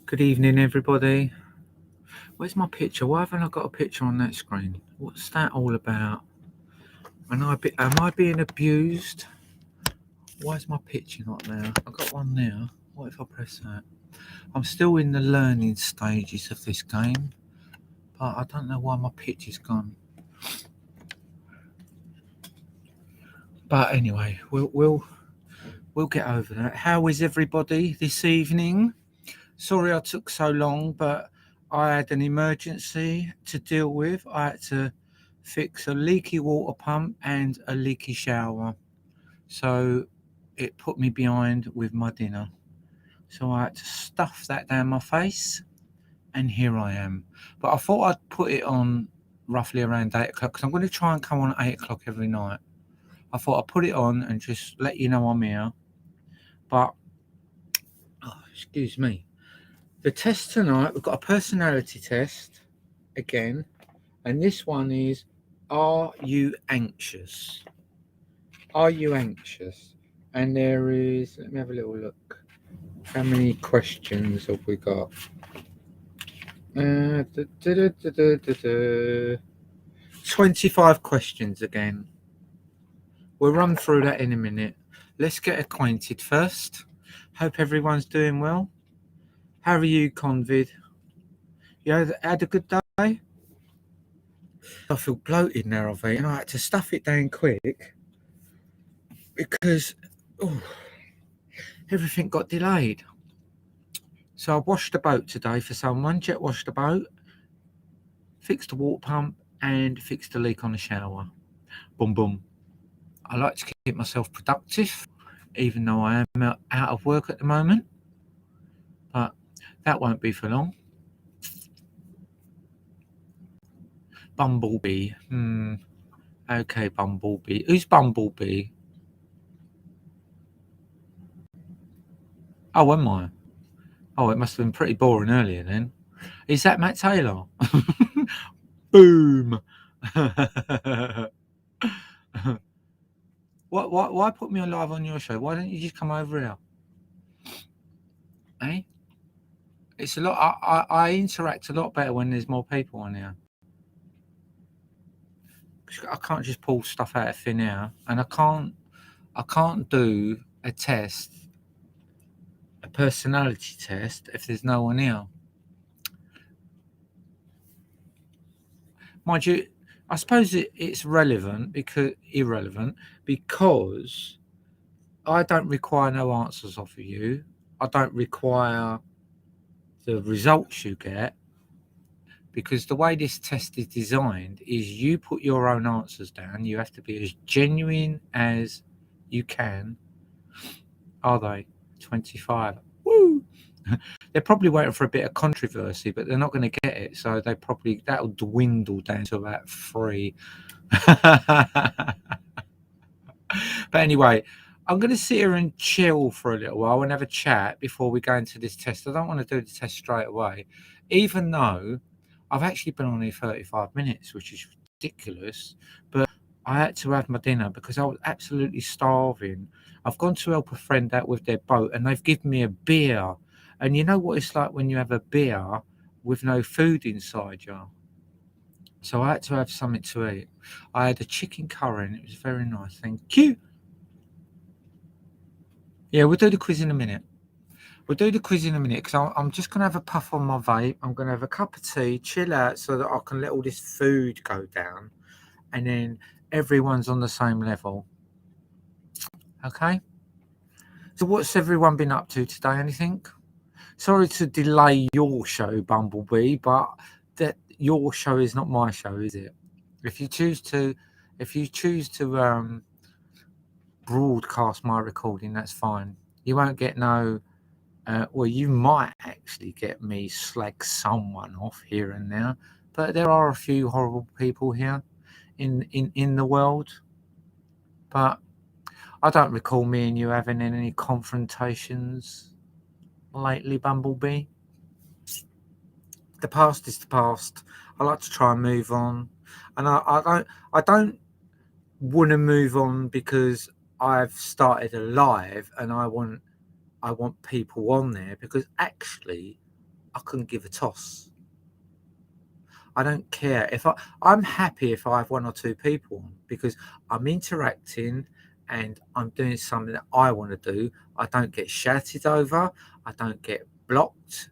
Good evening, everybody. Where's my picture? Why haven't I got a picture on that screen? What's that all about? Am I being abused? Why is my picture not there? I got one there. What if I press that? I'm still in the learning stages of this game, but I don't know why my picture's gone. But anyway, we'll get over that. How is everybody this evening? Sorry I took so long, but I had an emergency to deal with. I had to fix a leaky water pump and a leaky shower. So it put me behind with my dinner. So I had to stuff that down my face, and here I am. But I thought I'd put it on roughly around 8 o'clock because I'm going to try and come on at 8 o'clock every night. I thought I'd put it on and just let you know I'm here. But, excuse me. The test tonight, we've got a personality test again, and this one is, are you anxious? Are you anxious? And there is, let me have a little look. How many questions have we got? 25 questions again. We'll run through that in a minute. Let's get acquainted first. Hope everyone's doing well. How are you, Convid? You had a good day? I feel bloated now, I've eaten. I had to stuff it down quick because everything got delayed. So I washed the boat today for someone, jet washed the boat, fixed the water pump, and fixed the leak on the shower. Boom, boom. I like to keep myself productive, even though I am out of work at the moment. But that won't be for long. Bumblebee. Okay, Bumblebee. Who's Bumblebee? Oh, am I? Oh, it must have been pretty boring earlier then. Is that Matt Taylor? Boom. Why put me on live on your show? Why don't you just come over here? Eh? It's a lot. I interact a lot better when there's more people on here. I can't just pull stuff out of thin air, and I can't do a test, a personality test, if there's no one here. Mind you, I suppose it's irrelevant because I don't require no answers off of you. I don't require the results you get, because the way this test is designed is you put your own answers down. You have to be as genuine as you can. Are they 25? Woo! They're probably waiting for a bit of controversy, but they're not going to get it. So that'll dwindle down to about 3. But anyway, I'm going to sit here and chill for a little while and have a chat before we go into this test. I don't want to do the test straight away, even though I've actually been on here 35 minutes, which is ridiculous. But I had to have my dinner because I was absolutely starving. I've gone to help a friend out with their boat, and they've given me a beer. And you know what it's like when you have a beer with no food inside you. So I had to have something to eat. I had a chicken curry, and it was very nice. Thank you. Yeah, we'll do the quiz in a minute. Because I'm just going to have a puff on my vape. I'm going to have a cup of tea, chill out so that I can let all this food go down. And then everyone's on the same level. Okay? So what's everyone been up to today? Anything? Sorry to delay your show, Bumblebee, but that your show is not my show, is it? If you choose to broadcast my recording, that's fine. You won't get no. Well, you might actually get me slag someone off here and there, but there are a few horrible people here in the world. But I don't recall me and you having any confrontations lately, Bumblebee. The past is the past. I like to try and move on, and I don't want to move on because I've started a live and I want people on there, because actually I couldn't give a toss. I don't care if I'm happy if I have one or two people on, because I'm interacting and I'm doing something that I want to do. I don't get shouted over. I don't get blocked.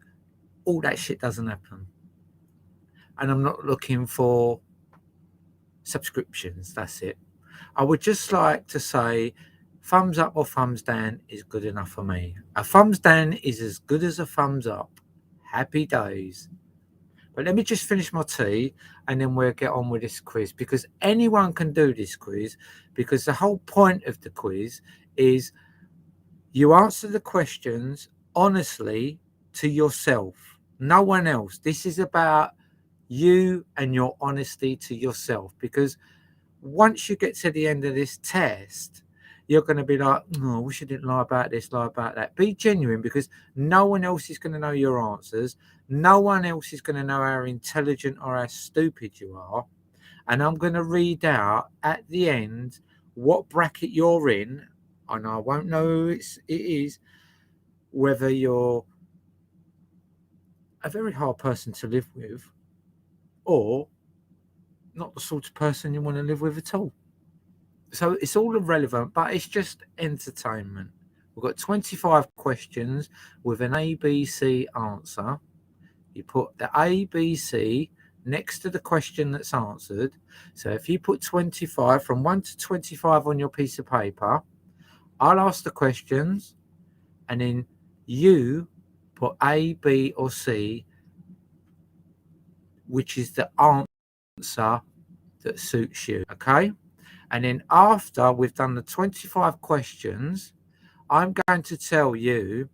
All that shit doesn't happen. And I'm not looking for subscriptions. That's it. I would just like to say thumbs up or thumbs down is good enough for me. A thumbs down is as good as a thumbs up. Happy days. But let me just finish my tea and then we'll get on with this quiz, because anyone can do this quiz, because the whole point of the quiz is you answer the questions honestly to yourself, no one else. This is about you and your honesty to yourself, because once you get to the end of this test, you're going to be like, oh, I wish I didn't lie about this, lie about that. Be genuine, because no one else is going to know your answers. No one else is going to know how intelligent or how stupid you are. And I'm going to read out at the end what bracket you're in, and I won't know who it is, whether you're a very hard person to live with or not the sort of person you want to live with at all. So it's all irrelevant, but it's just entertainment. We've got 25 questions with an ABC answer. You put the ABC next to the question that's answered. So if you put 25, from 1 to 25 on your piece of paper, I'll ask the questions, and then you put A, B, or C, which is the answer that suits you, okay? And then after we've done the 25 questions, I'm going to tell you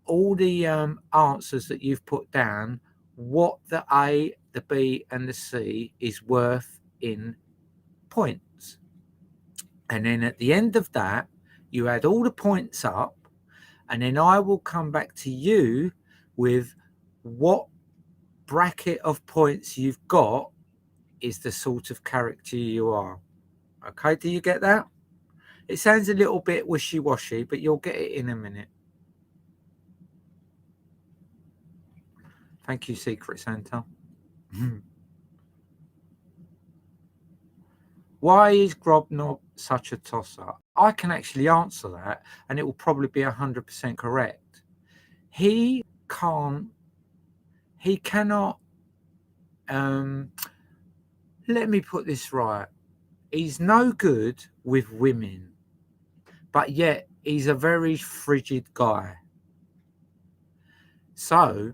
all the answers that you've put down, what the A, the B, and the C is worth in points. And then at the end of that, you add all the points up, and then I will come back to you with what bracket of points you've got is the sort of character you are. Okay, do you get that? It sounds a little bit wishy-washy, but you'll get it in a minute. Thank you, Secret Santa. Why is Grobnob such a tosser? I can actually answer that, and it will probably be 100% correct. He cannot, let me put this right. He's no good with women, but yet he's a very frigid guy. So,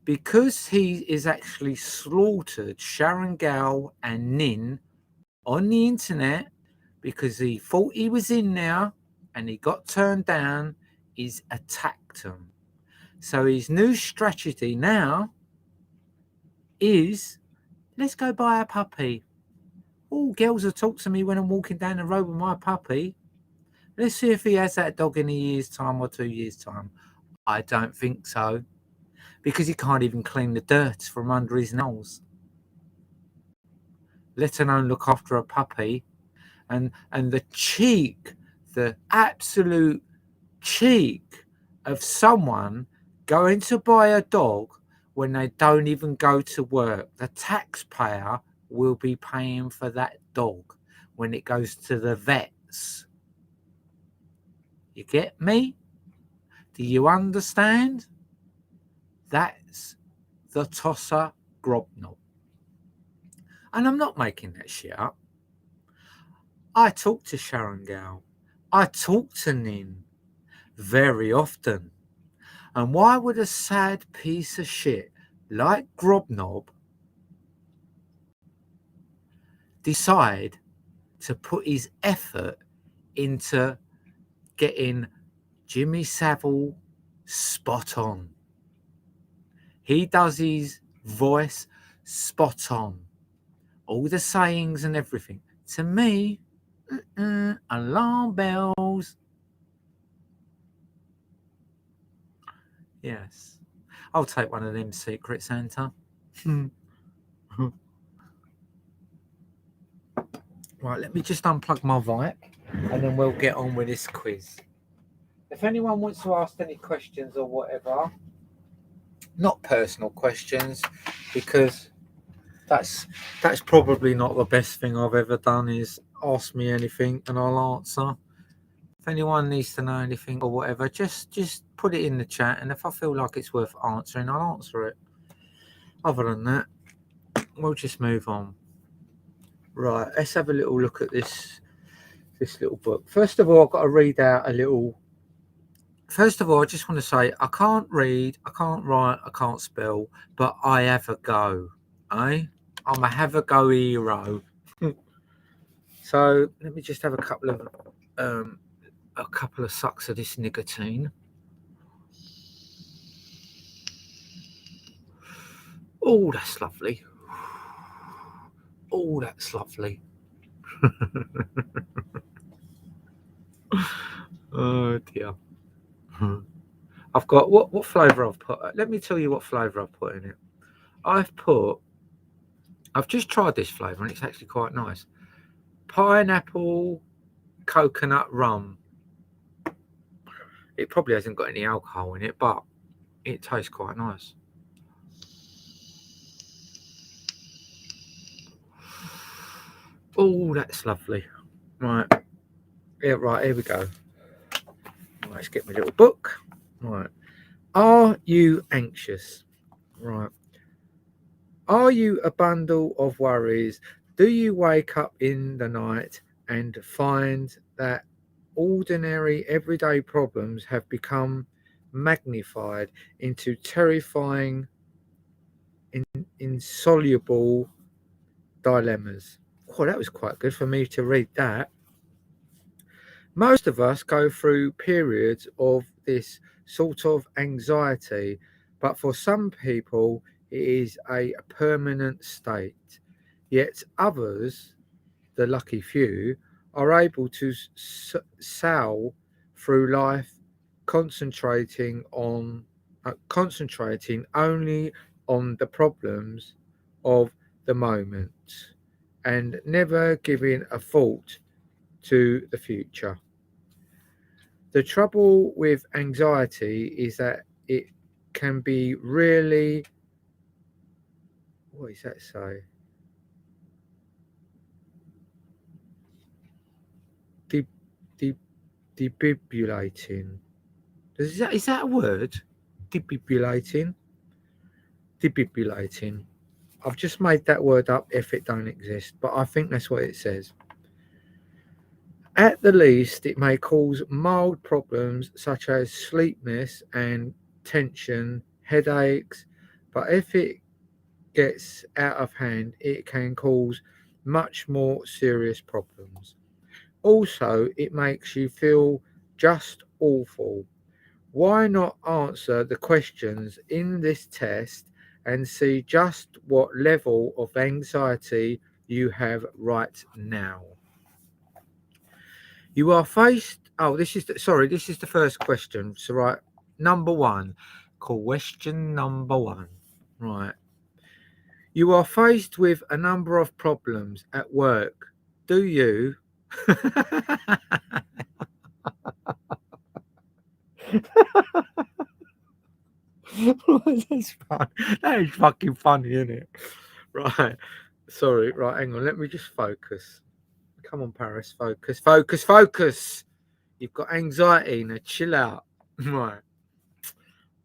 because he is actually slaughtered Sharon Gao and Nin on the internet because he thought he was in there and he got turned down, he's attacked them. So his new strategy now is, let's go buy a puppy. Oh, girls will talk to me when I'm walking down the road with my puppy. Let's see if he has that dog in a year's time or 2 years' time. I don't think so, because he can't even clean the dirt from under his nose, let alone look after a puppy. And the cheek, the absolute cheek of someone going to buy a dog when they don't even go to work. The taxpayer will be paying for that dog when it goes to the vets. You get me? Do you understand? That's the tosser Grobnob. And I'm not making that shit up. I talk to Sharon Gao. I talk to Nin very often. And why would a sad piece of shit like Grobnob decide to put his effort into getting Jimmy Savile spot on? He does his voice spot on. All the sayings and everything. To me, alarm bells. Yes. I'll take one of them, Secret Santa. Right, let me just unplug my Vibe and then we'll get on with this quiz. If anyone wants to ask any questions or whatever, not personal questions, because that's probably not the best thing I've ever done, is ask me anything and I'll answer. If anyone needs to know anything or whatever, just put it in the chat, and if I feel like it's worth answering, I'll answer it. Other than that, we'll just move on. Right, let's have a little look at this little book. First of all, I've got to read out a little. First of all, I just want to say I can't read, I can't write, I can't spell, but I have a go. I'm a have a go hero. So let me just have a couple of sucks of this nicotine. Oh, that's lovely. Oh, that's lovely. Oh dear. I've got what flavour I've put. Let me tell you what flavour I've put in it. I've just tried this flavour and it's actually quite nice. Pineapple coconut rum. It probably hasn't got any alcohol in it, but it tastes quite nice. Oh, that's lovely. Right. Yeah, right, here we go. Right, let's get my little book. Right. Are you anxious? Right. Are you a bundle of worries? Do you wake up in the night and find that ordinary everyday problems have become magnified into terrifying, insoluble dilemmas? Oh, that was quite good for me to read that. Most of us go through periods of this sort of anxiety, but for some people it is a permanent state. Yet others, the lucky few, are able to sail through life concentrating only on the problems of the moment and never giving a thought to the future. The trouble with anxiety is that it can be really, what does that say? Defibrillating. Is that a word? Defibrillating? Defibrillating. I've just made that word up if it don't exist, but I think that's what it says. At the least, it may cause mild problems such as sleepiness and tension, headaches, but if it gets out of hand, it can cause much more serious problems. Also, it makes you feel just awful. Why not answer the questions in this test and see just what level of anxiety you have right now? You are faced. Oh, this is the first question. So, right, number one, question number one. Right. You are faced with a number of problems at work. Do you? That's fun. That is fucking funny, isn't it? Right. Sorry. Right. Hang on. Let me just focus. Come on, Paris. Focus. Focus. Focus. You've got anxiety. Now chill out. Right.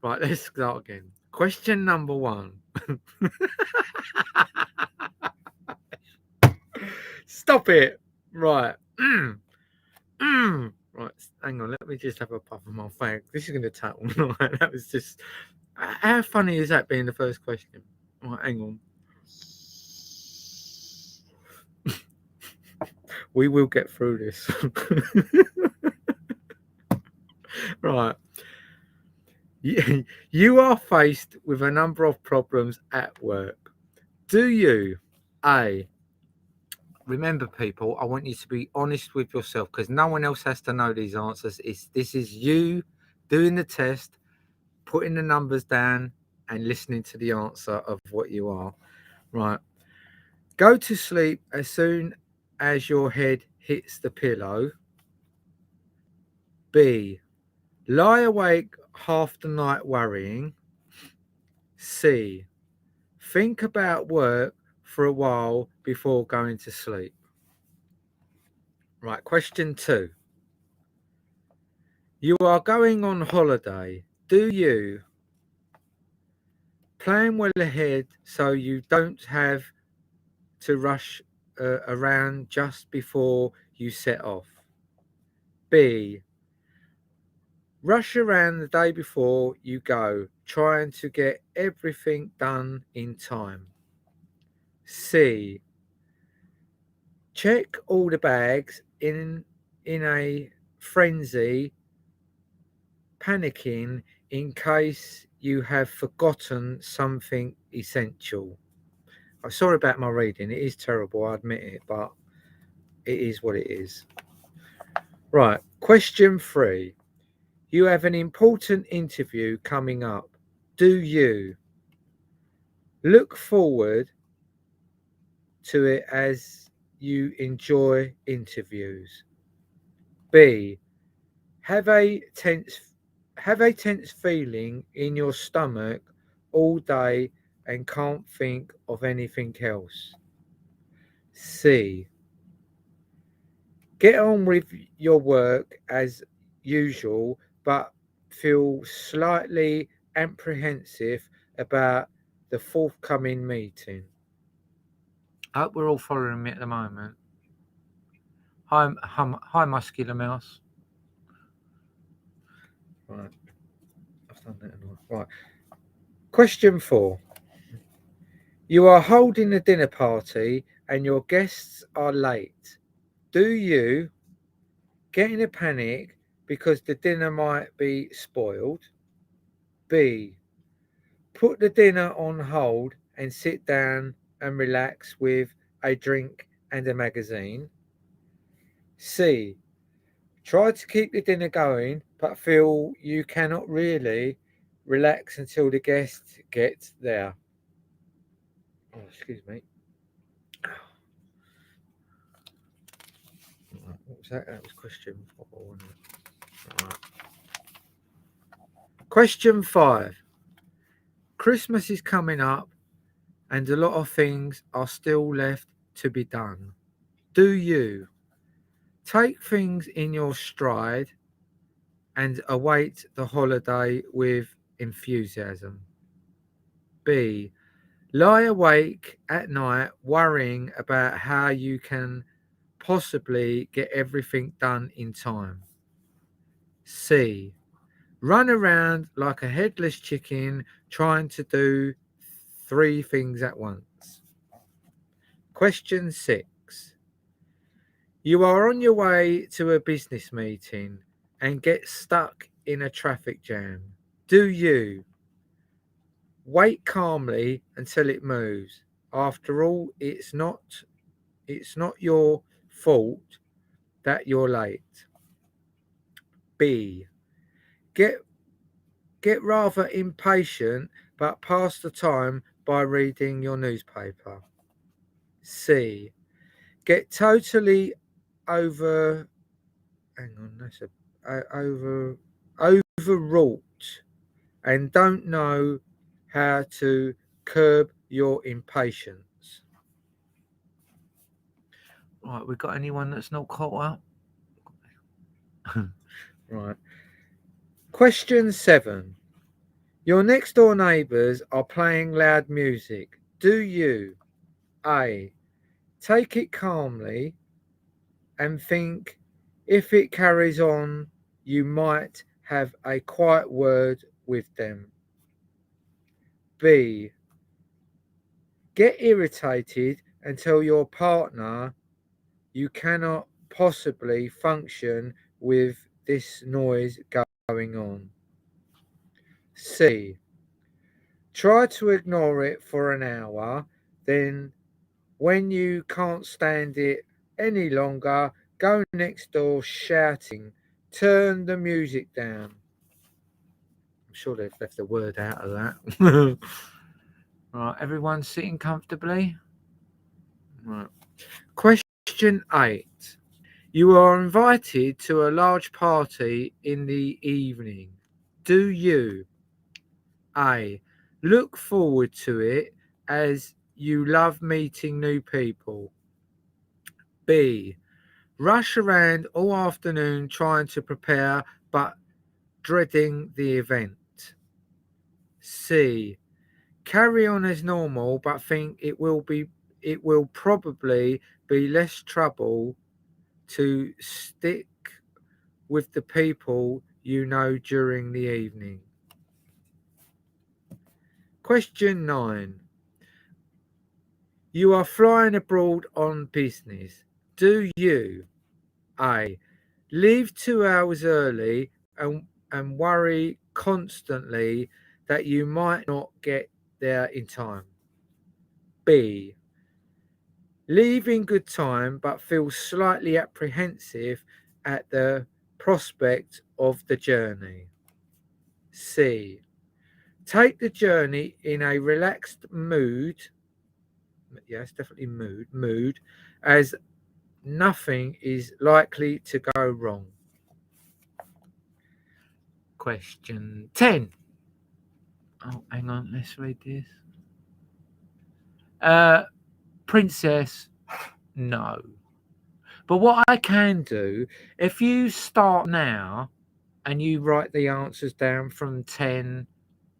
Right. Let's start again. Question number one. Stop it. Right. Right. Hang on. Let me just have a puff of my fag. This is going to take all night. That was just. How funny is that being the first question? Right. Hang on. We will get through this. Right. You are faced with a number of problems at work. Do you, A, remember people, I want you to be honest with yourself because no one else has to know these answers. This is you doing the test, putting the numbers down and listening to the answer of what you are. Right. Go to sleep as soon as your head hits the pillow. B, lie awake half the night worrying. C. Think about work for a while before going to sleep. Right, question 2. You are going on holiday. Do you plan well ahead so you don't have to rush around just before you set off? B. Rush around the day before you go, trying to get everything done in time. C. Check all the bags in a frenzy, panicking in case you have forgotten something essential. I'm sorry about my reading. It is terrible, I admit it, but it is what it is. Right, question 3. You have an important interview coming up. Do you look forward to it as you enjoy interviews? B. Have a tense feeling in your stomach all day and can't think of anything else. C. Get on with your work as usual, but feel slightly apprehensive about the forthcoming meeting. I hope we're all following me at the moment. Hi, Muscular Mouse. Right, I've done that enough. Right. Question 4. You are holding a dinner party and your guests are late. Do you get in a panic because the dinner might be spoiled? B. Put the dinner on hold and sit down and relax with a drink and a magazine? C. Try to keep the dinner going but feel you cannot really relax until the guests get there? Oh, excuse me. What was that? That was question 4, wasn't it? Right. Question 5. Christmas is coming up and a lot of things are still left to be done. Do you take things in your stride and await the holiday with enthusiasm? B. Lie awake at night worrying about how you can possibly get everything done in time? C. Run around like a headless chicken trying to do 3 things at once. Question 6. You are on your way to a business meeting and get stuck in a traffic jam. Do you wait calmly until it moves? After all, it's not your fault that you're late. B. Get rather impatient but pass the time by reading your newspaper. C. Get totally overwrought and don't know how to curb your impatience. Right, we got anyone that's not caught up? Right. Question 7. Your next door neighbours are playing loud music. Do you A. Take it calmly and think if it carries on, you might have a quiet word with them? B. Get irritated and tell your partner you cannot possibly function with this noise going on? C. Try to ignore it for an hour, then when you can't stand it any longer, go next door shouting, turn the music down. I'm sure they've left the word out of that. Right, everyone sitting comfortably? Right. Question 8. You are invited to a large party in the evening. Do you A. Look forward to it as you love meeting new people. B. Rush around all afternoon trying to prepare but dreading the event. C. Carry on as normal but think it will probably be less trouble to stick with the people you know during the evening. Question 9. You are flying abroad on business. Do you A. Leave 2 hours early and worry constantly that you might not get there in time? B. Leave in good time but feel slightly apprehensive at the prospect of the journey? C. Take the journey in a relaxed mood. Yes, definitely mood, as nothing is likely to go wrong. Question 10. Oh, hang on, let's read this. Princess, no. But what I can do, if you start now and you write the answers down from 10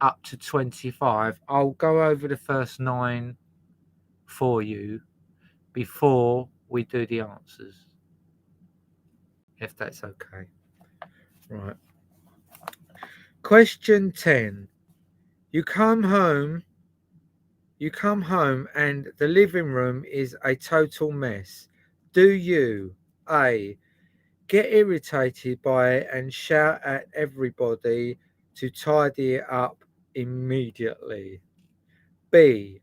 up to 25, I'll go over the first 9 for you before we do the answers, if that's okay. Right. Question 10. You come home and the living room is a total mess. Do you A. Get irritated by it and shout at everybody to tidy it up immediately? B.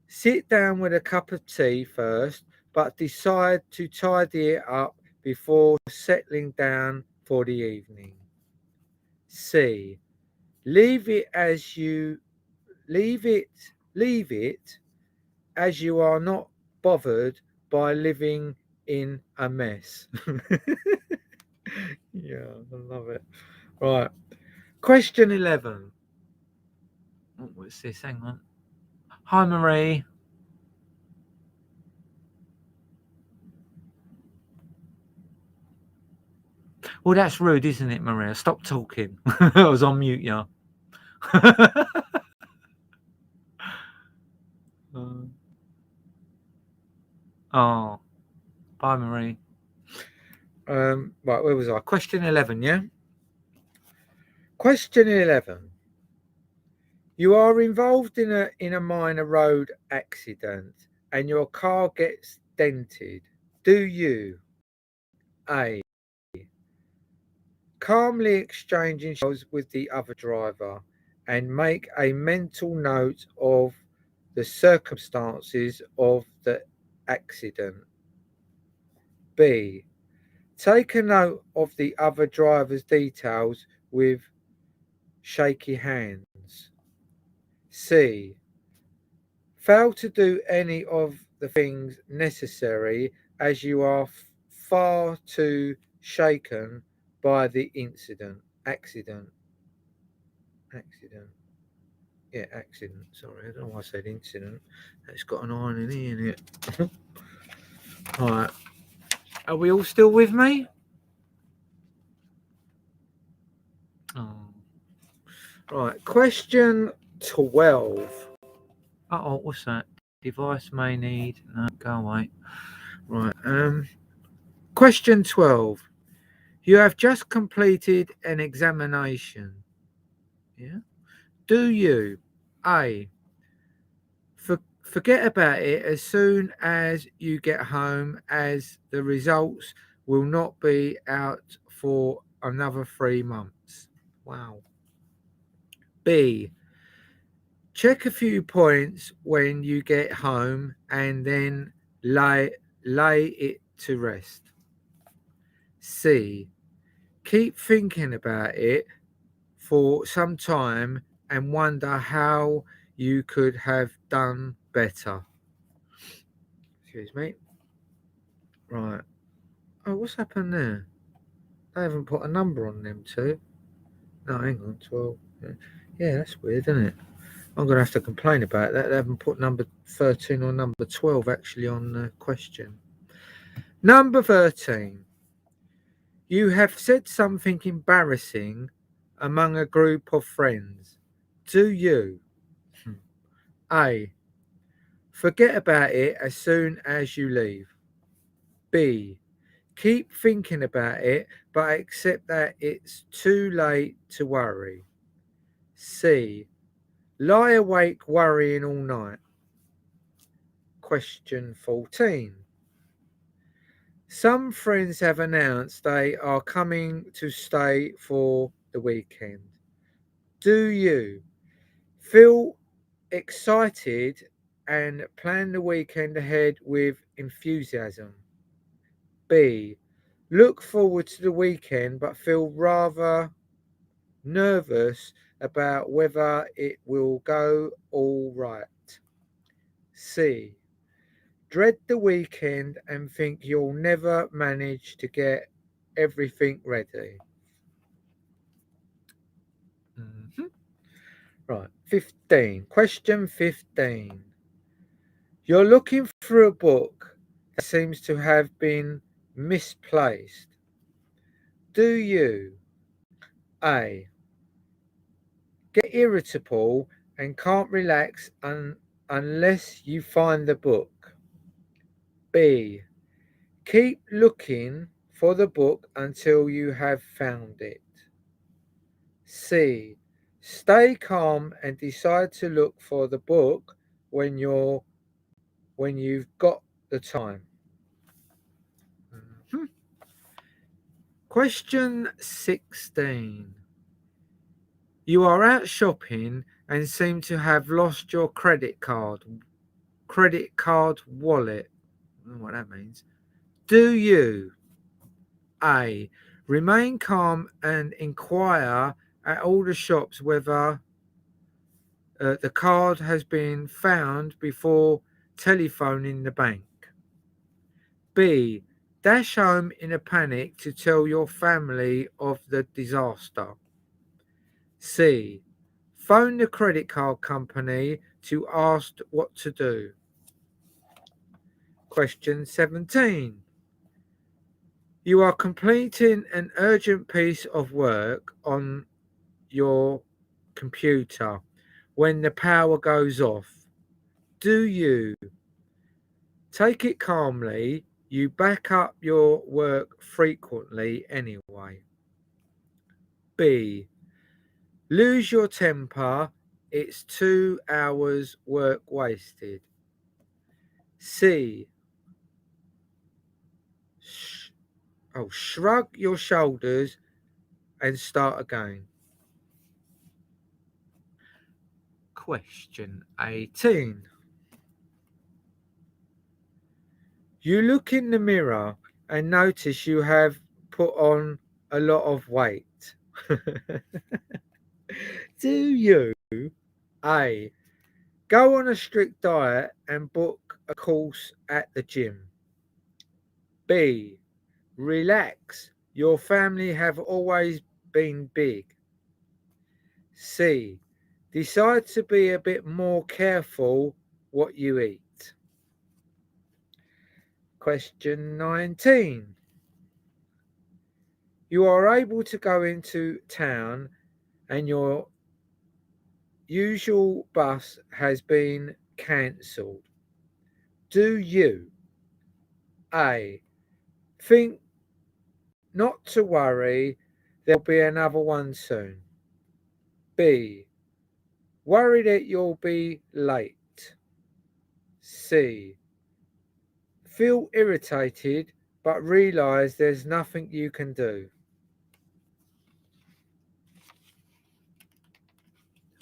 Sit down with a cup of tea first, but decide to tidy it up before settling down for the evening? C. Leave it as you are not bothered by living in a mess. Yeah, I love it. Right. Question 11. Oh, what's this? Hang on. Hi, Marie. Well, that's rude, isn't it, Maria? Stop talking. I was on mute, yeah. Oh, bye, Marie. Right, where was I? Question 11, yeah? Question 11. You are involved in a minor road accident and your car gets dented. Do you A. Calmly exchange insults with the other driver and make a mental note of the circumstances of the accident? B. Take a note of the other driver's details with shaky hands? C. Fail to do any of the things necessary as you are far too shaken by the accident. Yeah, accident. Sorry, I don't know why I said incident. It's got an I and an E in it. All right. Are we all still with me? Oh. Right. Question 12. Uh-oh, what's that? Device may need... No, go away. Right. Question 12. You have just completed an examination. Yeah. Do you A. Forget about it as soon as you get home, as the results will not be out for another 3 months? Wow. B. Check a few points when you get home and then lay it to rest. C. Keep thinking about it for some time and wonder how you could have done better. Excuse me. Right. Oh, what's happened there? They haven't put a number on them two. No, hang on, 12. Yeah, that's weird, isn't it? I'm going to have to complain about that. They haven't put number 13 or number 12 actually on the question. Number 13. You have said something embarrassing among a group of friends. Do you A. Forget about it as soon as you leave? B. Keep thinking about it but accept that it's too late to worry? C. Lie awake worrying all night? Question 14. Some friends have announced they are coming to stay for the weekend. Do you feel excited and plan the weekend ahead with enthusiasm? B. Look forward to the weekend but feel rather nervous about whether it will go all right? C. Dread the weekend and think you'll never manage to get everything ready? Mhm. Right, 15. Question 15. You're looking through a book that seems to have been misplaced. Do you A. Get irritable and can't relax unless you find the book? B. Keep looking for the book until you have found it? C. Stay calm and decide to look for the book when you've got the time. Mhm. Question 16. You are out shopping and seem to have lost your credit card wallet. I don't know what that means. Do you A. Remain calm and inquire at all the shops whether the card has been found before telephoning the bank? B. Dash home in a panic to tell your family of the disaster? C. Phone the credit card company to ask what to do? Question 17. You are completing an urgent piece of work on your computer when the power goes off. Do you take it calmly? You back up your work frequently anyway. B. Lose your temper. It's 2 hours work wasted. C. Shrug your shoulders and start again. Question 18. You look in the mirror and notice you have put on a lot of weight. Do you A. Go on a strict diet and book a course at the gym? B. Relax. Your family have always been big. C. Decide to be a bit more careful what you eat. Question 19. You are able to go into town and your usual bus has been cancelled. Do you A. Think not to worry, there'll be another one soon? B. Worry that you'll be late? C. Feel irritated but realise there's nothing you can do?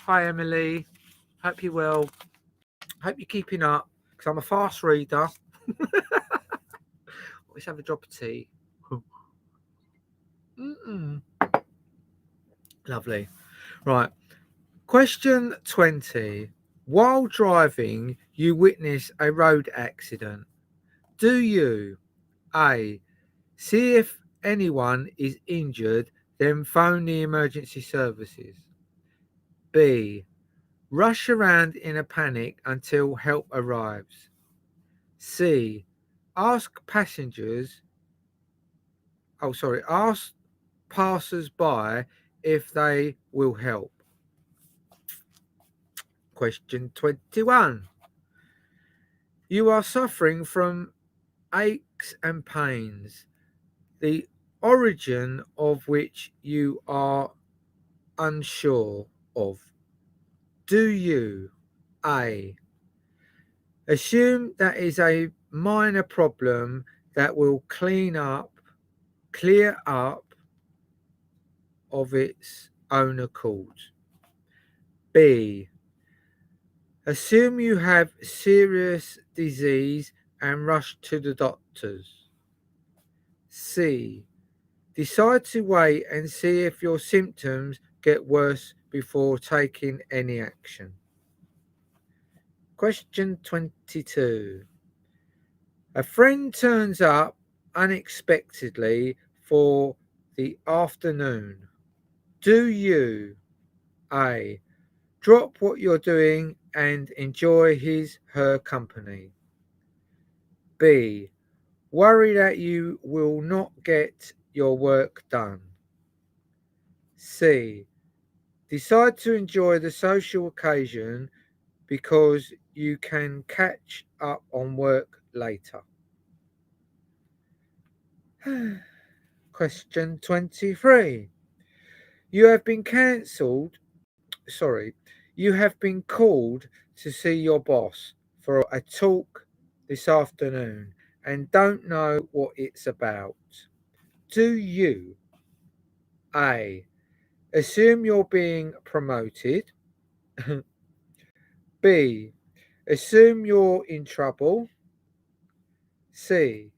Hi Emily, hope you're well. Hope you're keeping up because I'm a fast reader. Let's have a drop of tea. Mm-mm. Lovely. Right. Question 20. While driving, you witness a road accident. Do you A. See if anyone is injured, then phone the emergency services? B. Rush around in a panic until help arrives. C. Ask ask passers-by if they will help. Question 21. You are suffering from aches and pains, the origin of which you are unsure of. Do you A. Assume that is a minor problem that will clear up of its own accord? B. Assume you have serious disease and rush to the doctors. C. Decide to wait and see if your symptoms get worse before taking any action. Question 22. A friend turns up unexpectedly for the afternoon. Do you A. Drop what you're doing and enjoy her company? B. Worry that you will not get your work done? C. Decide to enjoy the social occasion because you can catch up on work later. Question 23. You have been called to see your boss for a talk this afternoon and don't know what it's about. Do you A. Assume you're being promoted? B. Assume you're in trouble? C.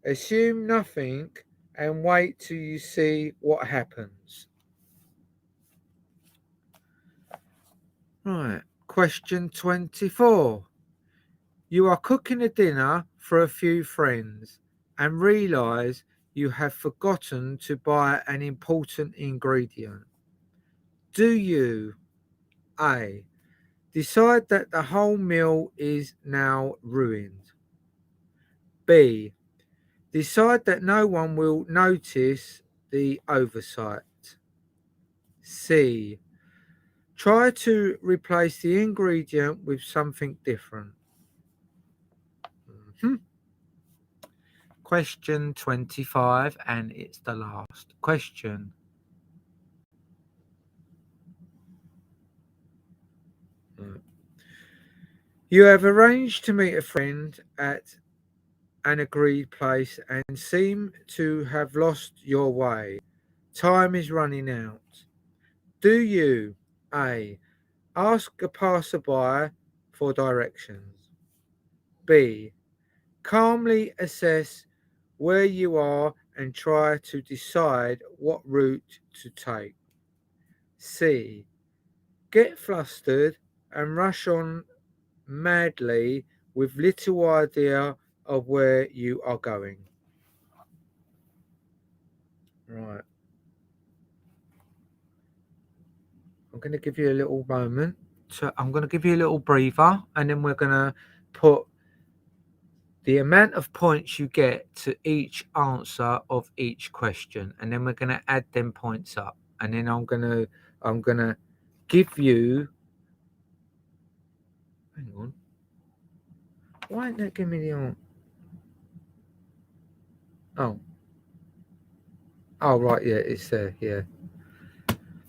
Assume nothing and wait till you see what happens. Right. Question 24. You are cooking a dinner for a few friends and realise you have forgotten to buy an important ingredient. Do you A. Decide that the whole meal is now ruined? B. Decide that no one will notice the oversight? C. Try to replace the ingredient with something different. Question 25, and it's the last question. You have arranged to meet a friend at an agreed place and seem to have lost your way. Time is running out. Do you A. Ask a passerby for directions? B. Calmly assess where you are and try to decide what route to take? C. Get flustered and rush on madly with little idea of where you are going? Right. I'm going to give you a little moment. So I'm going to give you a little breather, and then we're going to put the amount of points you get to each answer of each question, and then we're going to add them points up, and then I'm going to give you. Hang on. Why didn't that give me the answer? Oh, right, yeah, it's there.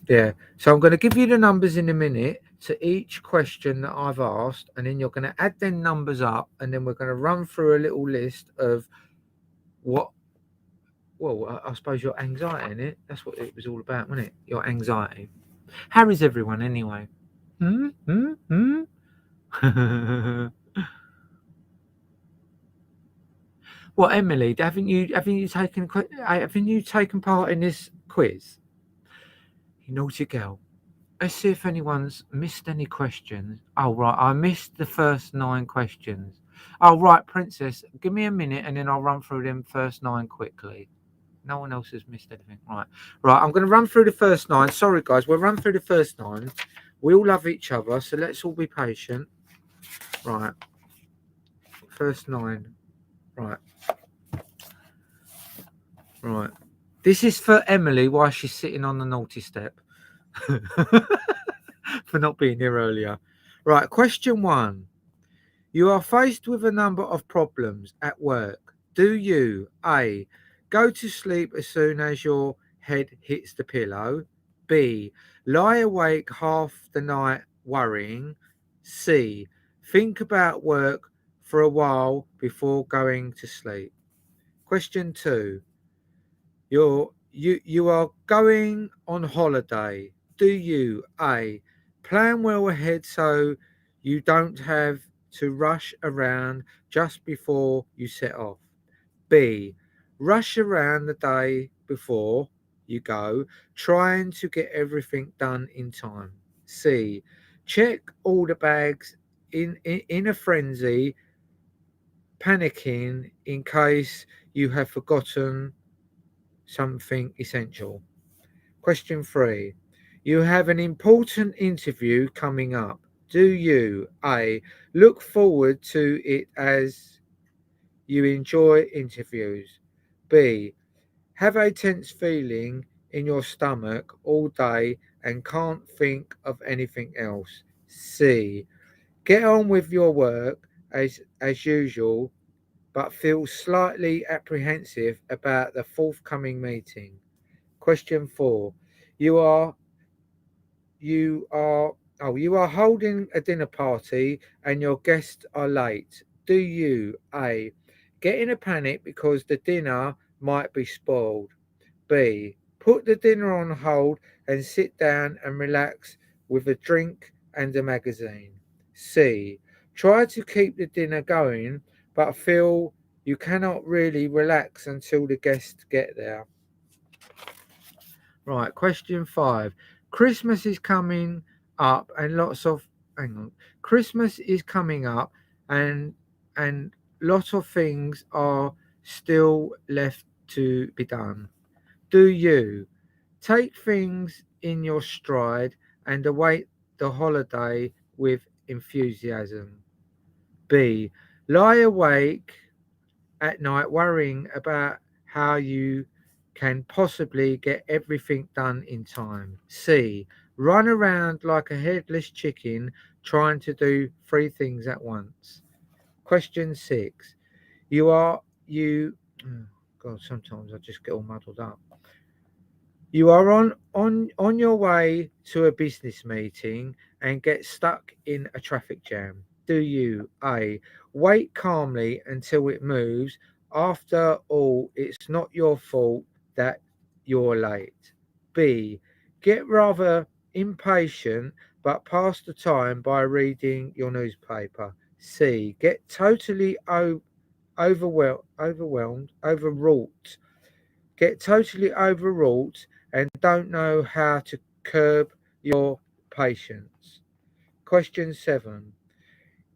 Yeah. So I'm going to give you the numbers in a minute to each question that I've asked, and then you're going to add them numbers up, and then we're going to run through a little list of what. Well, I suppose your anxiety in it. That's what it was all about, wasn't it? Your anxiety. How is everyone anyway? Well, Emily, haven't you taken part in this quiz? You naughty girl. Let's see if anyone's missed any questions. Oh, right. I missed the first 9 questions. Oh, right, Princess. Give me a minute and then I'll run through them first 9 quickly. No one else has missed anything. Right. I'm going to run through the first 9. Sorry, guys. We'll run through the first 9. We all love each other, so let's all be patient. Right. First 9. Right. Right. This is for Emily while she's sitting on the naughty step for not being here earlier. Right. Question 1. You are faced with a number of problems at work. Do you A. Go to sleep as soon as your head hits the pillow? B. Lie awake half the night worrying? C. Think about work for a while before going to sleep? Question 2. You are going on holiday. Do you A. Plan well ahead so you don't have to rush around just before you set off? B. Rush around the day before you go, trying to get everything done in time? C. Check all the bags in a frenzy, panicking in case you have forgotten something essential. Question 3. You have an important interview coming up. Do you A. Look forward to it as you enjoy interviews? B. Have a tense feeling in your stomach all day and can't think of anything else? C. Get on with your work as usual but feel slightly apprehensive about the forthcoming meeting? Question 4. You are you are you are holding a dinner party and your guests are late. Do you A. Get in a panic because the dinner might be spoiled? B. Put the dinner on hold and sit down and relax with a drink and a magazine? C. Try to keep the dinner going but feel you cannot really relax until the guests get there? Right, question 5. Christmas is coming up and lots of hang on. Christmas is coming up and lots of things are still left to be done. Do you take things in your stride and await the holiday with enthusiasm? B. Lie awake at night worrying about how you can possibly get everything done in time? C. Run around like a headless chicken trying to do 3 things at once? Question 6. You are you oh God, sometimes I just get all muddled up. You are on your way to a business meeting and get stuck in a traffic jam. Do you A. Wait calmly until it moves? After all, it's not your fault that you're late. B. Get rather impatient but pass the time by reading your newspaper? C. Get totally overwrought. Get totally overwrought and don't know how to curb your patience? Question 7.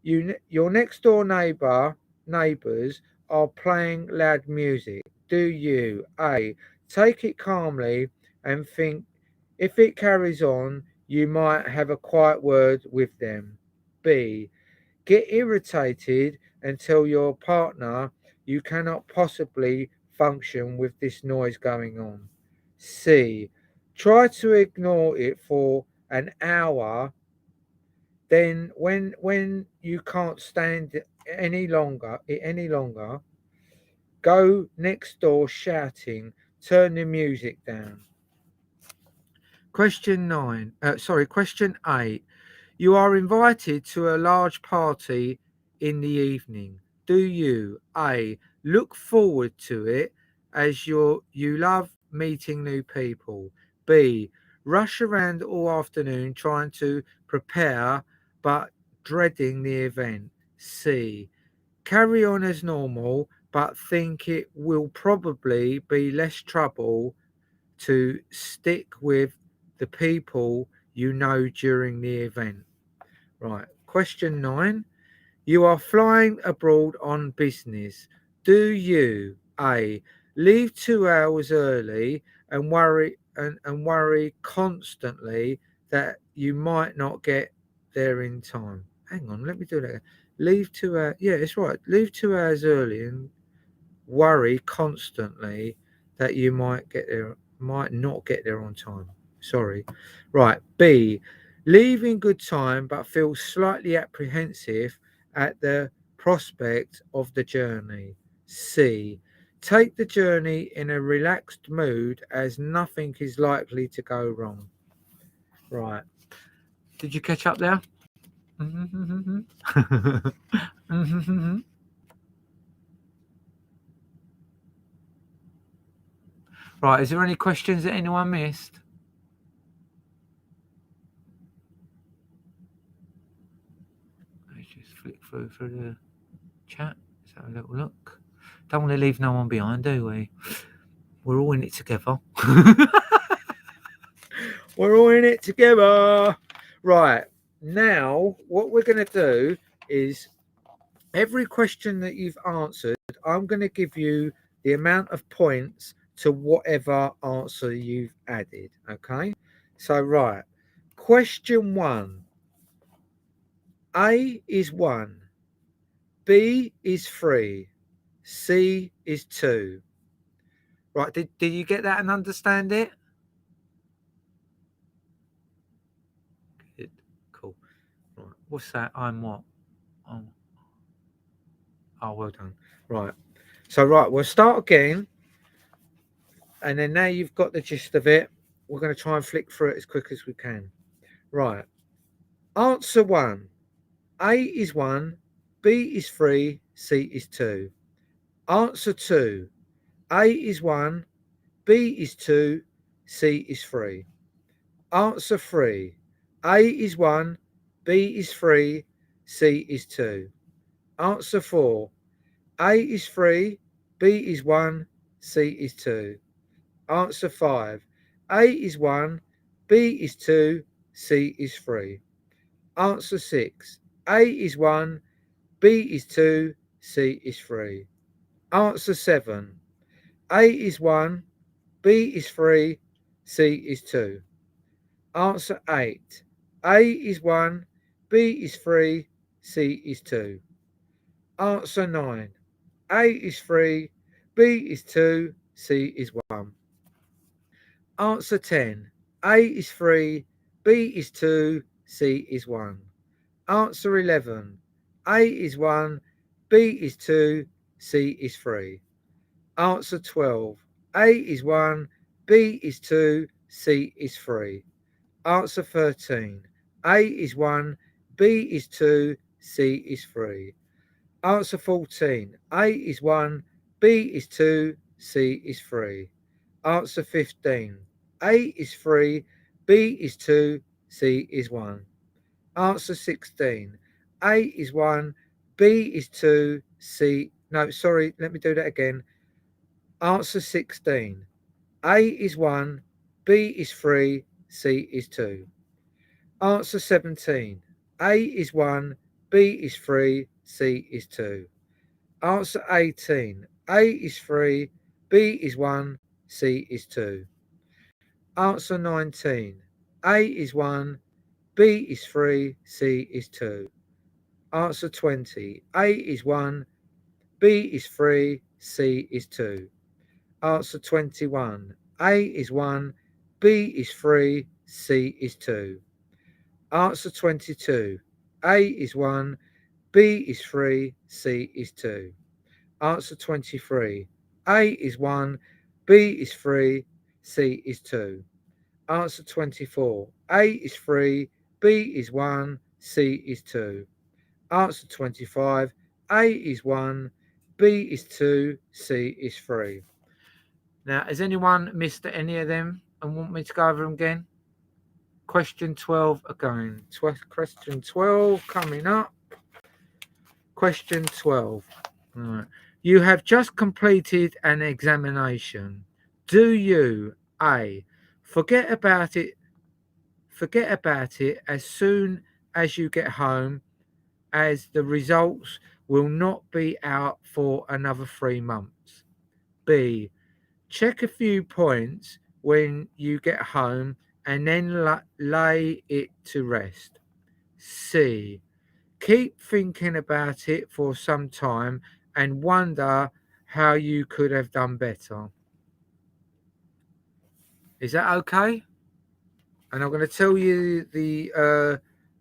Your next door neighbours are playing loud music. Do you A. Take it calmly and think if it carries on, you might have a quiet word with them? B. Get irritated and tell your partner you cannot possibly function with this noise going on? C. Try to ignore it for an hour, then when you can't stand it any longer, go next door shouting, turn the music down. Question 8. You are invited to a large party in the evening. Do you A. Look forward to it as you love meeting new people? B. Rush around all afternoon trying to prepare but dreading the event? C. Carry on as normal but think it will probably be less trouble to stick with the people you know during the event? Right. Question 9. You are flying abroad on business. Do you A. Leave 2 hours early and worry constantly that you might not get there in time. Hang on, let me do that again. Leave 2 hours. Yeah, it's right. Leave 2 hours early and worry constantly that you might not get there on time. Sorry. Right. B, leave in good time but feel slightly apprehensive at the prospect of the journey. C, take the journey in a relaxed mood as nothing is likely to go wrong. Right. Did you catch up there? Right. Is there any questions that anyone missed? Let's just flick through the chat. Let's have a little look. Don't want to leave no one behind, do we? We're all in it together. We're all in it together. Right. Now, what we're going to do is every question that you've answered, I'm going to give you the amount of points to whatever answer you've added. Okay. So, right. Question 1. A is 1. B is 3. C is 2. Right. Did you get that and understand it? Good. Cool. Right. What's that? I'm what? Oh, well done. Right. So, right, we'll start again. And then now you've got the gist of it, we're going to try and flick through it as quick as we can. Right. Answer 1. A is 1. B is 3. C is 2. Answer 2. A is 1. B is 2. C is 3. Answer 3. A is 1. B is 3. C is 2. Answer 4. A is 3. B is 1. C is 2. Answer 5. A is 1. B is 2. C is 3. Answer 6. A is 1. B is 2. C is 3. Answer 7. A is 1. B is 3. C is 2. Answer 8. A is 1. B is 3. C is 2. Answer 9. A is 3. B is 2. C is 1. Answer 10. A is 3. B is 2. C is 1. Answer 11. A is 1. B is 2. C is 3. Answer 12. A is 1. B is 2. C is 3. Answer 13. A is 1. B is 2. C is 3. Answer 14. A is 1. B is 2. C is 3. Answer 15. A is 3. B is 2. C is 1. Answer 16. A is 1. B is 2. C. No, sorry, let me do that again. Answer 16. A is 1. B is 3. C is 2. Answer 17. A is 1. B is 3. C is 2. Answer 18. A is 3. B is 1. C is 2. Answer 19. A is 1. B is 3. C is 2. Answer 20. A is 1. B is 3. C is 2. Answer 21. A is 1. B is 3. C is 2. Answer 22. A is 1. B is 3. C is 2. Answer 23. A is 1. B is 3. C is 2. Answer 24. A is 3. B is 1. C is 2. Answer 25. A is 1. B is 2. C is 3. Now, has anyone missed any of them and want me to go over them again? Question 12 again. Question 12 coming up. Question 12. All right. You have just completed an examination. Do you A, forget about it as soon as you get home, as the results will not be out for another 3 months? B, check a few points when you get home and then lay it to rest. C. Keep thinking about it for some time and wonder how you could have done better. Is that okay? And I'm going to tell you the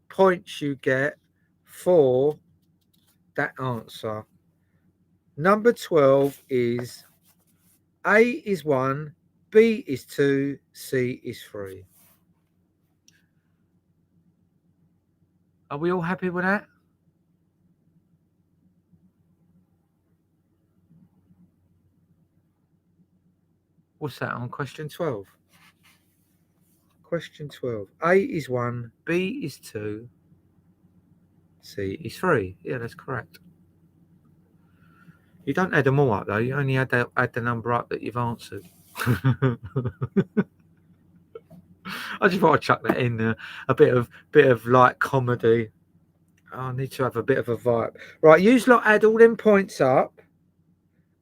points you get for that answer. Number 12 is A is 1, B is 2, C is 3. Are we all happy with that? What's that on question 12? Question 12. A is 1, B is 2, C is 3. Yeah, that's correct. You don't add them all up though, you only add the number up that you've answered. I just want to chuck that in there. A bit of light comedy. I need to have a bit of a vibe. Right, you lot add all them points up,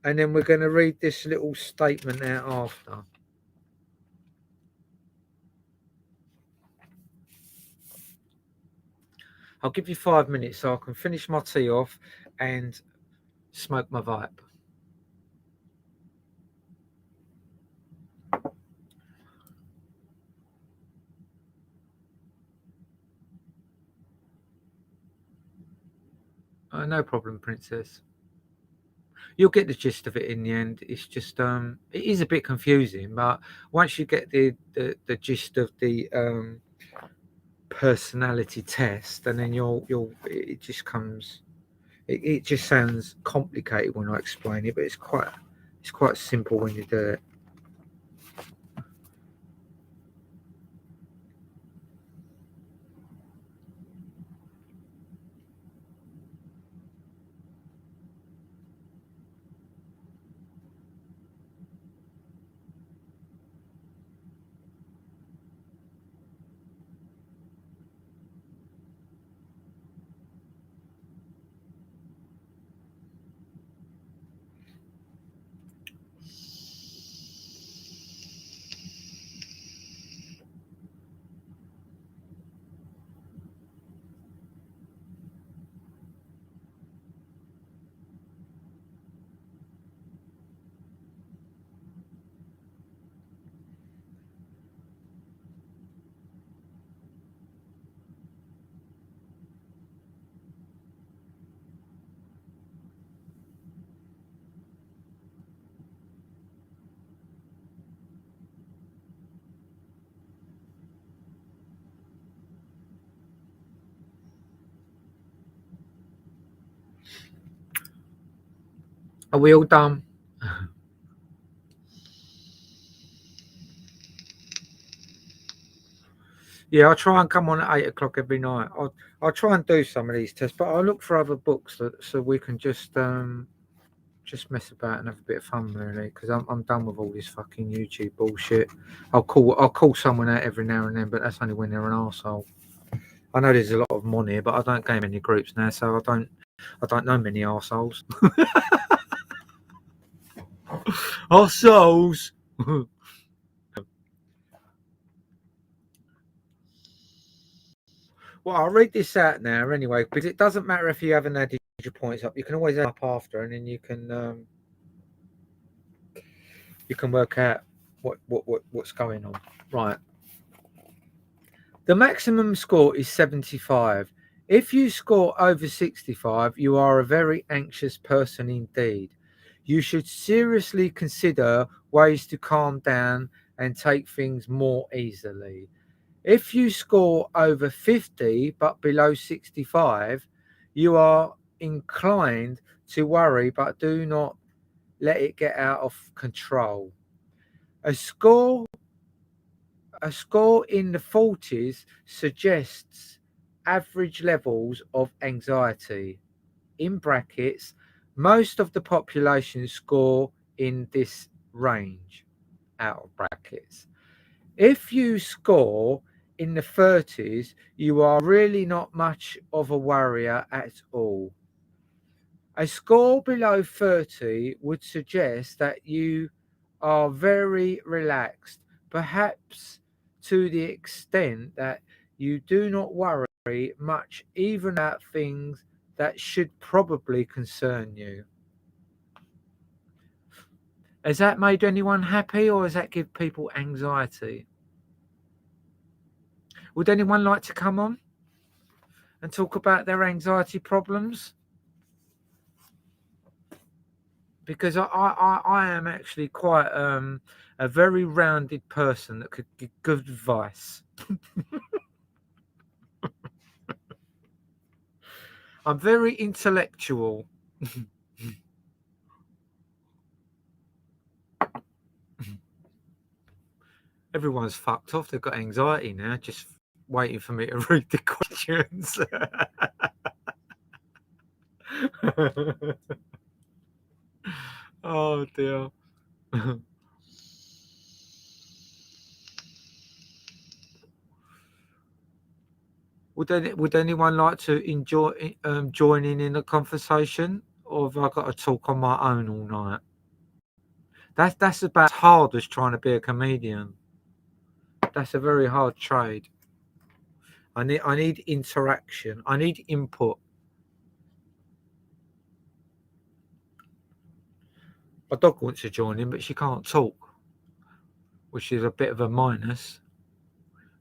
and then we're going to read this little statement out after. I'll give you 5 minutes so I can finish my tea off and smoke my vibe. No problem, princess. You'll get the gist of it in the end. It's just it is a bit confusing, but once you get the gist of the personality test, and then it just comes. It just sounds complicated when I explain it, but it's quite simple when you do it. Are we all done? Yeah, I'll try and come on at 8 o'clock every night. I'll try and do some of these tests, but I'll look for other books so we can just mess about and have a bit of fun really. Because I'm done with all this fucking YouTube bullshit. I'll call someone out every now and then, but that's only when they're an arsehole. I know there's a lot of them on here, but I don't go in many groups now, so I don't know many arseholes. Arseholes. Well, I'll read this out now anyway, because it doesn't matter if you haven't added your points up. You can always add up after, and then you can work out what's going on. Right. The maximum score is 75. If you score over 65, you are a very anxious person indeed. You should seriously consider ways to calm down and take things more easily. If you score over 50 but below 65, you are inclined to worry, but do not let it get out of control. A score in the 40s suggests average levels of anxiety. In brackets, most of the population score in this range, out of brackets. If you score in the 30s, you are really not much of a worrier at all. A score below 30 would suggest that you are very relaxed, perhaps to the extent that you do not worry much even about things that should probably concern you. Has that made anyone happy, or does that give people anxiety? Would anyone like to come on and talk about their anxiety problems? Because I am actually quite a very rounded person that could give good advice. I'm very intellectual. Everyone's fucked off. They've got anxiety now, just waiting for me to read the questions. Oh dear. Would anyone like to enjoy joining in the conversation, or have I got to talk on my own all night? That's about as hard as trying to be a comedian. That's a very hard trade. I need interaction. I need input. My dog wants to join in, but she can't talk, which is a bit of a minus.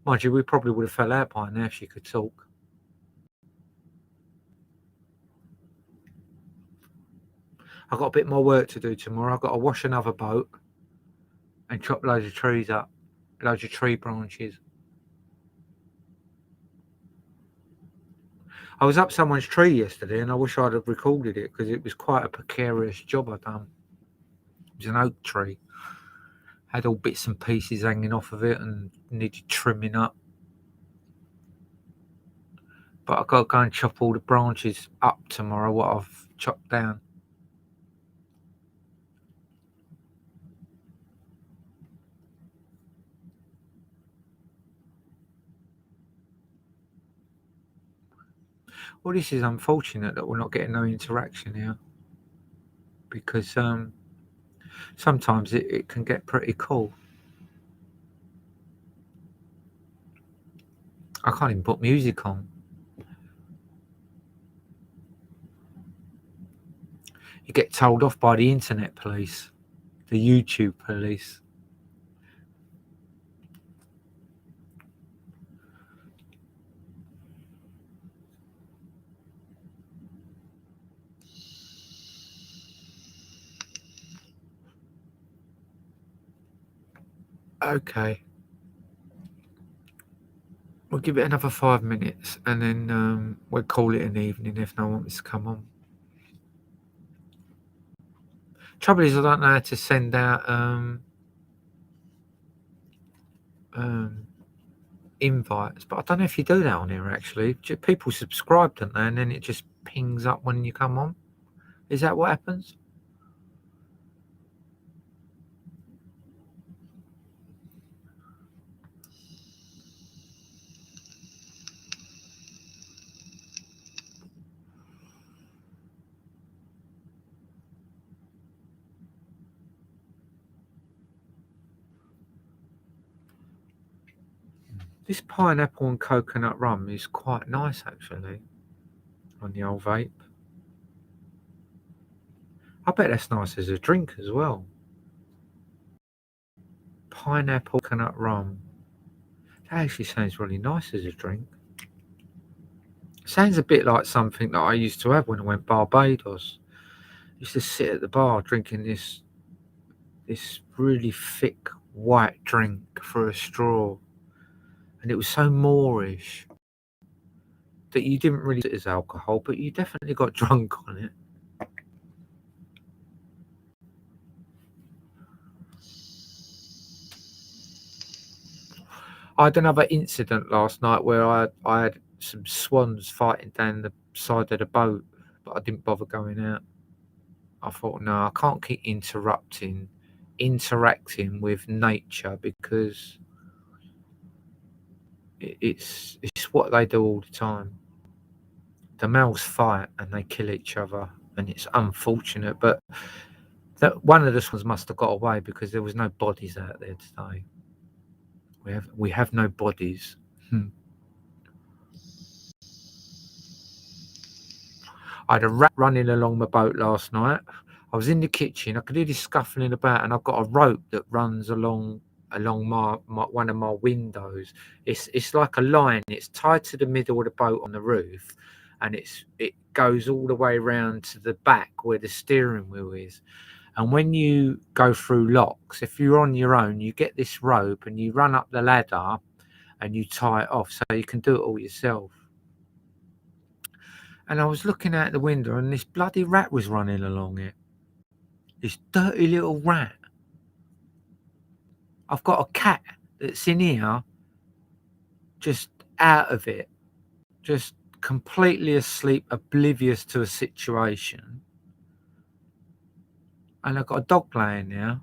Mind you, we probably would have fell out by now if she could talk. I've got a bit more work to do tomorrow. I've got to wash another boat and chop loads of trees up, loads of tree branches. I was up someone's tree yesterday and I wish I'd have recorded it because it was quite a precarious job I'd done. It was an oak tree. Had all bits and pieces hanging off of it and needed trimming up. But I've got to go and chop all the branches up tomorrow, what I've chopped down. Well, this is unfortunate that we're not getting no interaction here, because sometimes it can get pretty cool. I can't even put music on. You get told off by the internet police, the YouTube police. Okay. We'll give it another 5 minutes and then we'll call it an evening if no one wants to come on. Trouble is, I don't know how to send out invites, but I don't know if you do that on here actually. People subscribe, don't they? And then it just pings up when you come on. Is that what happens? This pineapple and coconut rum is quite nice actually on the old vape. I bet that's nice as a drink as well. Pineapple coconut rum. That actually sounds really nice as a drink. Sounds a bit like something that I used to have when I went Barbados. I used to sit at the bar drinking this really thick white drink through a straw. And it was so Moorish that you didn't really see it as alcohol, but you definitely got drunk on it. I had another incident last night where I had some swans fighting down the side of the boat, but I didn't bother going out. I thought, no, I can't keep interacting with nature because it's what they do all the time. The males fight and they kill each other, and it's unfortunate, but that one of the swans must have got away because there was no bodies out there today, We have no bodies. I had a rat running along my boat last night. I was in the kitchen. I could hear this scuffling about, and I've got a rope that runs along my one of my windows. It's like a line. It's tied to the middle of the boat on the roof, and it goes all the way around to the back where the steering wheel is. And when you go through locks, if you're on your own, you get this rope and you run up the ladder and you tie it off, so you can do it all yourself. And I was looking out the window and this bloody rat was running along it. This dirty little rat. I've got a cat that's in here, just out of it, just completely asleep, oblivious to a situation. And I've got a dog laying there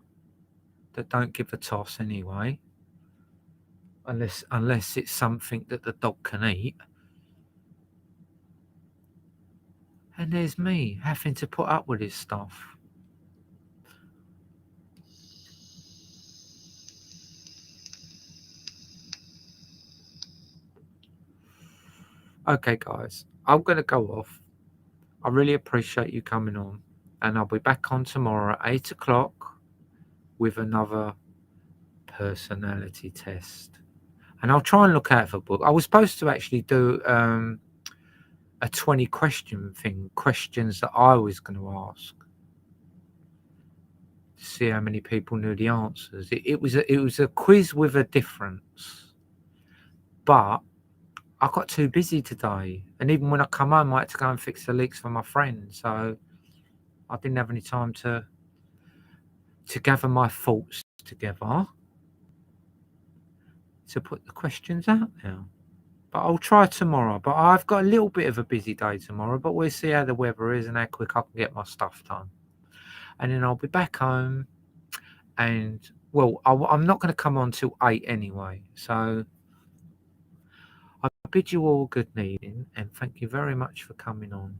that don't give a toss anyway, unless it's something that the dog can eat. And there's me having to put up with this stuff. Okay, guys, I'm going to go off. I really appreciate you coming on. And I'll be back on tomorrow at 8 o'clock with another personality test. And I'll try and look out for a book. I was supposed to actually do a 20 question thing, questions that I was going to ask, to see how many people knew the answers. It was a quiz with a difference, but I got too busy today, and even when I come home, I had to go and fix the leaks for my friend, so I didn't have any time to gather my thoughts together to put the questions out now. But I'll try tomorrow. But I've got a little bit of a busy day tomorrow, but we'll see how the weather is and how quick I can get my stuff done. And then I'll be back home, and well, I'm not going to come on till 8 anyway. So I bid you all good evening, and thank you very much for coming on.